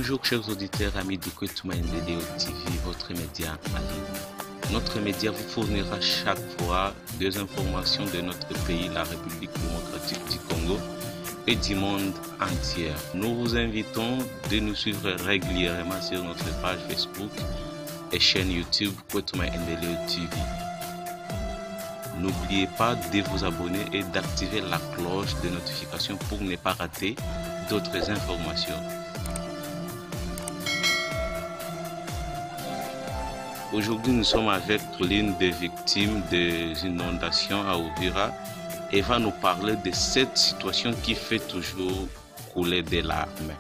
Bonjour chers auditeurs, amis de Kwetuma Ndeleo TV, votre média en ligne. Notre média vous fournira chaque fois des informations de notre pays, la République démocratique du Congo et du monde entier. Nous vous invitons de nous suivre régulièrement sur notre page Facebook et chaîne YouTube Kwetuma Ndeleo TV. N'oubliez pas de vous abonner et d'activer la cloche de notification pour ne pas rater d'autres informations. Aujourd'hui, nous sommes avec l'une des victimes des inondations à Uvira et va nous parler de cette situation qui fait toujours couler des larmes.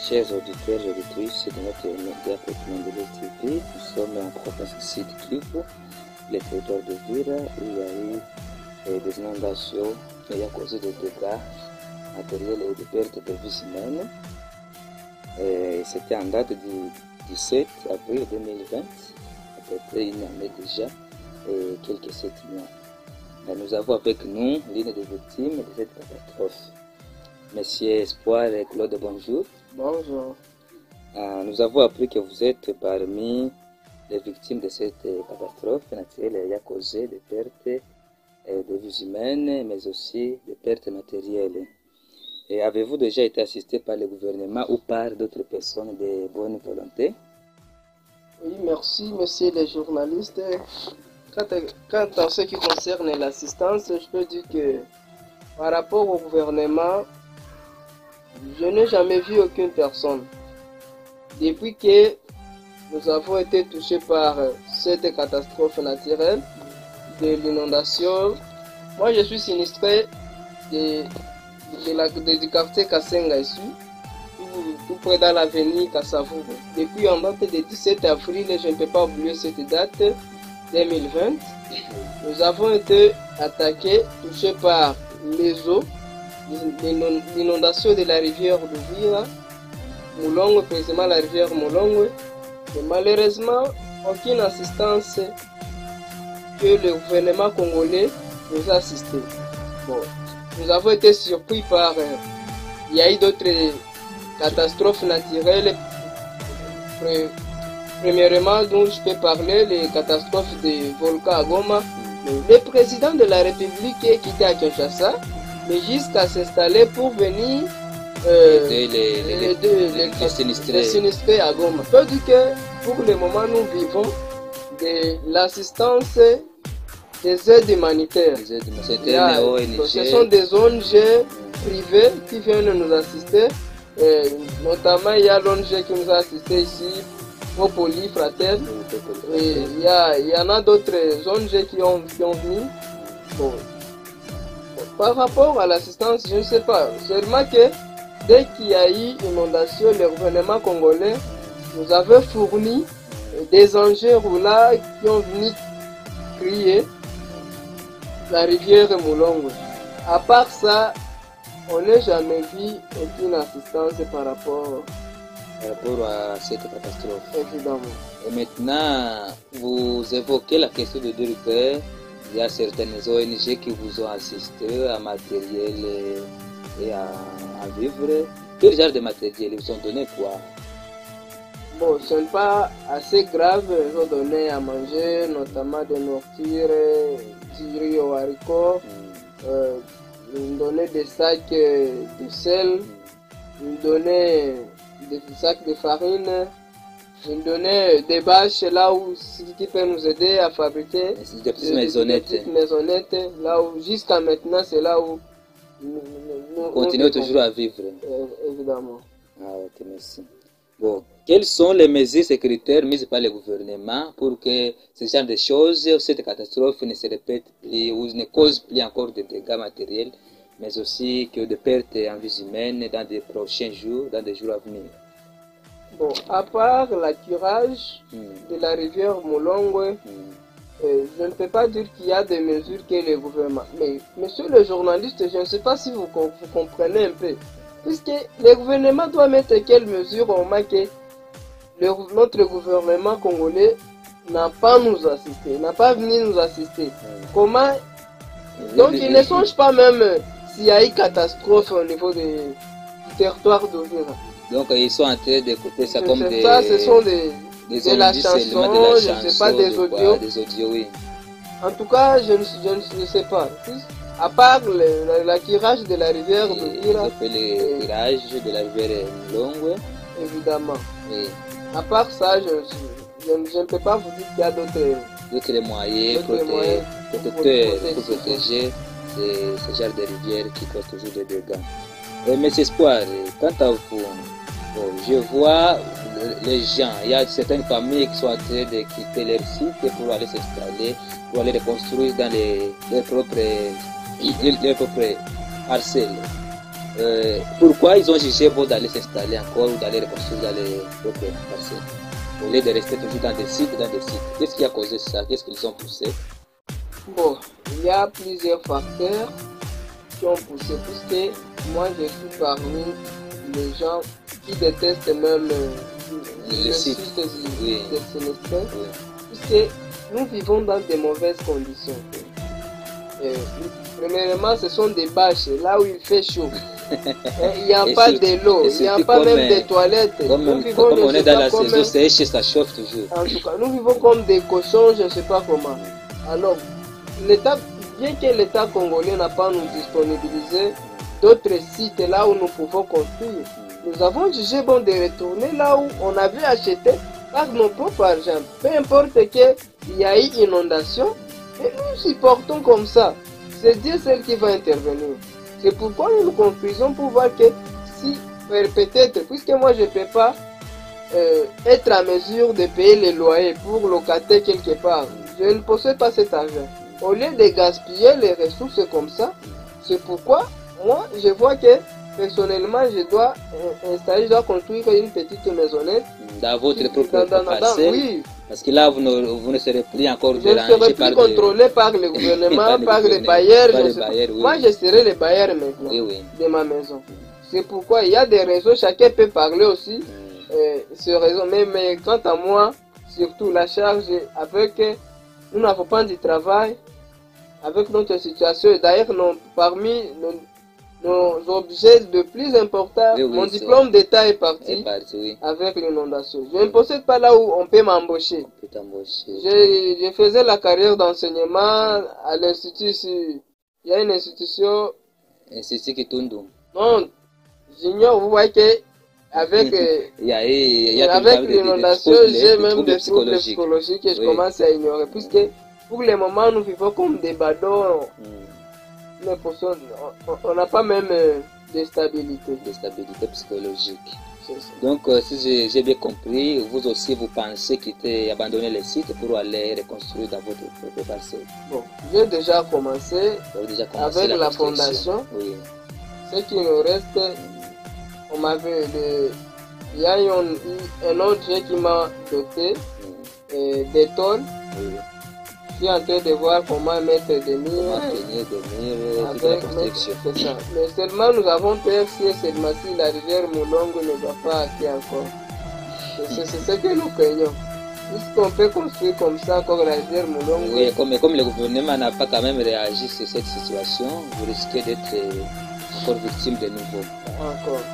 Chers auditeurs et auditrices de notre média Kwetuma Ndeleo TV, nous sommes en province Sud Kivu, le territoire de Uvira, où il y a eu des inondations qui ont causé des dégâts matériels et des pertes de vies humaines. C'était en date du 17 avril 2020, à peu près une année déjà, et quelques 7 mois. Là, nous avons avec nous l'une des victimes de cette catastrophe. Monsieur Espoir et Claude, bonjour. Bonjour. Nous avons appris que vous êtes parmi les victimes de cette catastrophe naturelle qui a causé des pertes de vies humaines, mais aussi des pertes matérielles. Et avez-vous déjà été assisté par le gouvernement ou par d'autres personnes de bonne volonté? Oui, merci, monsieur les journalistes. Quant à ce qui concerne l'assistance, je peux dire que par rapport au gouvernement, je n'ai jamais vu aucune personne. Depuis que nous avons été touchés par cette catastrophe naturelle, de l'inondation, moi je suis sinistré du quartier Kassenga ici, tout près dans l'avenue Kassavou. Depuis en date du 17 avril, je ne peux pas oublier cette date 2020, nous avons été attaqués, touchés par les eaux, l'inondation de la rivière d'Uvira, Moulongo, précisément la rivière Moulongo, et malheureusement aucune assistance que le gouvernement congolais nous a assisté. Bon, nous avons été surpris par il y a eu d'autres catastrophes naturelles. Premièrement, dont je peux parler, les catastrophes des volcans à Goma. Le président de la République est quitté à Kinshasa, mais jusqu'à s'installer pour venir les sinistrés à Goma. Je peux dire que pour le moment, nous vivons de l'assistance des aides humanitaires. Ce sont des ONG privées qui viennent nous assister. Notamment, il y a l'ONG qui nous a assisté ici, Popoli, Frater. Il y en a d'autres ONG qui ont venu. Bon. Par rapport à l'assistance, je ne sais pas. Seulement que dès qu'il y a eu inondation, le gouvernement congolais nous avait fourni des engins roulants qui ont venu crier la rivière Moulongo. À part ça, on n'a jamais vu aucune assistance par rapport à cette catastrophe. Évidemment. Et maintenant, vous évoquez la question de dire qu'il y a certaines ONG qui vous ont assisté à matériel et à vivre. Quel genre de matériel ils vous ont donné quoi? Bon, ce n'est pas assez grave, ils ont donné à manger, notamment des nourritures, du riz au haricot, ils ont donné des sacs de sel, ils ont donné des sacs de farine, ils ont donné des bâches là où qui peut nous aider à fabriquer des petites maisonnettes. Là où jusqu'à maintenant c'est là où nous continuons toujours à vivre. Évidemment. Ah, ok, merci. Bon, quelles sont les mesures sécuritaires mises par le gouvernement pour que ce genre de choses, cette catastrophe ne se répète plus ou ne cause plus encore de dégâts matériels, mais aussi que de pertes en vie humaine dans des prochains jours, dans des jours à venir? Bon, à part la curage de la rivière Moulongo, je ne peux pas dire qu'il y a des mesures que le gouvernement. Mais monsieur le journaliste, je ne sais pas si vous comprenez un peu. Puisque le gouvernement doit mettre quelles mesures au moins que notre gouvernement congolais n'a pas nous assisté, n'a pas venu nous assister. Comment? Donc ils ne songent pas même s'il y a eu catastrophe au niveau du territoire d'Uvira. Donc ils sont en train d'écouter ça comme des... Ça, ce sont des de la chanson, je ne sais pas, des audios. Des audios, oui. En tout cas, je ne sais pas. À part le curage de la rivière d'Uvira. Le curage de la rivière Mulongwe. Évidemment. Oui. À part ça, je ne peux pas vous dire qu'il y a d'autres moyens protecteurs pour protéger ce genre de rivières qui causent toujours des dégâts. Mais Espoir, quant à vous, je vois les gens, il y a certaines familles qui sont en train de quitter leur site pour aller s'installer, pour aller reconstruire dans leurs propres parcelles. Pourquoi ils ont jugé bon d'aller s'installer encore ou d'aller reconstruire dans les propres parcelles au lieu de rester toujours dans des sites, Qu'est-ce qui a causé ça? Qu'est-ce qu'ils ont poussé? Bon, il y a plusieurs facteurs qui ont poussé, puisque moi je suis parmi les gens qui détestent même le site de Sinistre, puisque nous vivons dans de mauvaises conditions. Premièrement, ce sont des bâches, là où il fait chaud. Il n'y a pas de l'eau, il n'y a pas même de toilettes. Comme on est dans la saison sèche, ça chauffe toujours. En tout cas, nous vivons comme des cochons, je ne sais pas comment. Alors, bien que l'État congolais n'a pas nous disponibilisé d'autres sites là où nous pouvons construire, nous avons jugé bon de retourner là où on avait acheté par nos propres argent. Peu importe qu'il y a eu inondation, et nous supportons comme ça. C'est Dieu seul qui va intervenir. C'est pourquoi nous nous construisons pour voir que si, peut-être, puisque moi je ne peux pas être à mesure de payer les loyers pour locater quelque part, je ne possède pas cet argent. Au lieu de gaspiller les ressources comme ça, c'est pourquoi moi je vois que personnellement je dois construire une petite maisonnette. Dans votre propre parcelle. Oui. Parce que là, vous ne serez plus encore dérangé. Je ne serai plus contrôlé par le gouvernement, par les bailleurs. Moi, je serai le bailleur maintenant de ma maison. C'est pourquoi il y a des réseaux, chacun peut parler aussi. Ce réseau. Mais quant à moi, surtout la charge, avec nous n'avons pas de travail, avec notre situation. D'ailleurs, parmi nos objets de plus importants, mon diplôme d'État est parti avec l'inondation. Je ne possède pas là où on peut m'embaucher. Je faisais la carrière d'enseignement à l'institut ici. Il y a une institution. Institut Kitundu. Non, j'ignore, vous voyez que avec l'inondation, j'ai même des troubles psychologiques que je commence à ignorer. Puisque pour le moment, nous vivons comme des badauds. On n'a pas même de stabilité. De stabilité psychologique. Donc, si j'ai bien compris, vous aussi, vous pensez quitter, abandonner les sites pour aller reconstruire dans votre propre parcelle. Bon, j'ai déjà commencé avec la fondation. Oui. Ce qui nous reste, on m'avait il y a un autre qui m'a doté des tôles. Oui. Je suis en train de voir comment mettre des murs. Avec la construction. C'est ça. Mais seulement nous avons peur si la rivière Mulongo ne va pas acquérir encore. C'est ce que nous craignons. Puisqu'on peut construire comme ça encore la rivière Mulongo. Oui, comme le gouvernement n'a pas quand même réagi sur cette situation, vous risquez d'être encore victime de nouveau. Encore.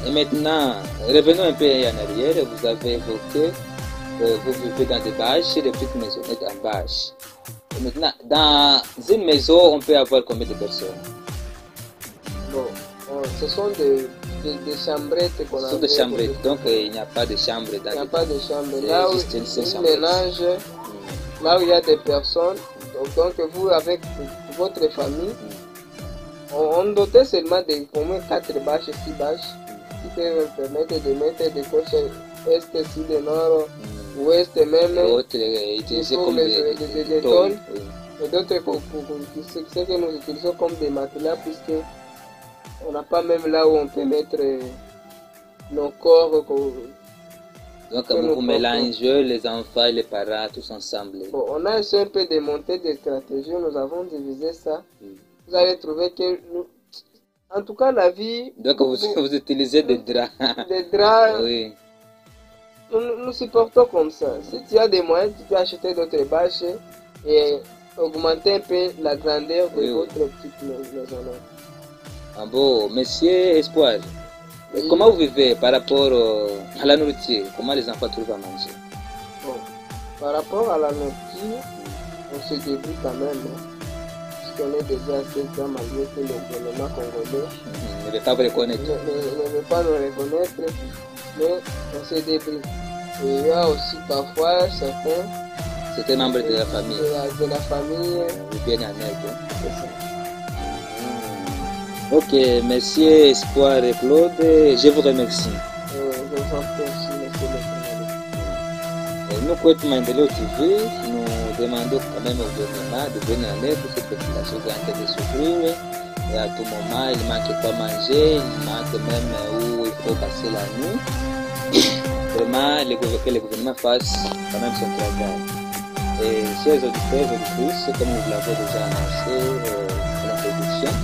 Et maintenant, revenons un peu en arrière. Vous avez évoqué vous vivez dans des bâches, des petites maisonnettes en bâche. Et maintenant, dans une maison, on peut avoir combien de personnes? Bon, ce sont des chambrettes qu'on a. Ce sont des chambrettes, donc il n'y a pas de chambre dans. Il n'y a pas de chambre. Là où il ménage, là où il y a des personnes, donc vous avec votre famille, on dotait seulement de au moins 4 bâches, 6 bâches qui peuvent permettre de mettre des coches est, sud, nord, ouest même. D'autres utilisés comme des tôles. Et d'autres ce que nous utilisons comme des matelas, puisque on n'a pas même là où on peut mettre nos corps. Donc vous mélangez les enfants et les parents tous ensemble. Bon, on a essayé un peu de monter des stratégies, nous avons divisé ça. Vous allez trouver que en tout cas la vie... Donc vous utilisez des draps. Des draps. Oui. nous supportons comme ça. Si tu as des moyens, tu peux acheter d'autres bâches et augmenter un peu la grandeur de votre petite maison. Ah bon, monsieur Espoir, comment vous vivez par rapport à la nourriture? Comment les enfants trouvent à manger? Bon, par rapport à la nourriture, on se débrouille quand même. On est déjà assez grand malgré que le gouvernement congolais ne veut pas vous reconnaître. Ne veut pas nous reconnaître, mais on se débrouille. Et il y a aussi parfois certains membres de la famille. De la famille. Vous viennent en aide. C'est ça. Ok, monsieur Espoir et Claude, je vous remercie. Je vous en prie aussi, monsieur le journaliste. Nous, Kwetu Maendeleo TV, nous demandons quand même au gouvernement de venir en aide pour cette population qui est en train de souffrir. Et à tout moment, il manque quoi manger, il manque même où il faut passer la nuit. Vraiment, que le gouvernement fasse quand même son travail. Et chers auditeurs et auditrices, comme nous l'avons déjà annoncé dans l'introduction,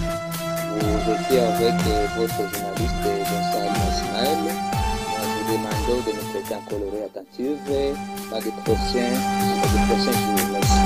vous étiez avec votre journaliste Gonçalves Ismaël. Nous vous demandons de nous prêter encore l'oreille attentive à des prochains jours. Merci.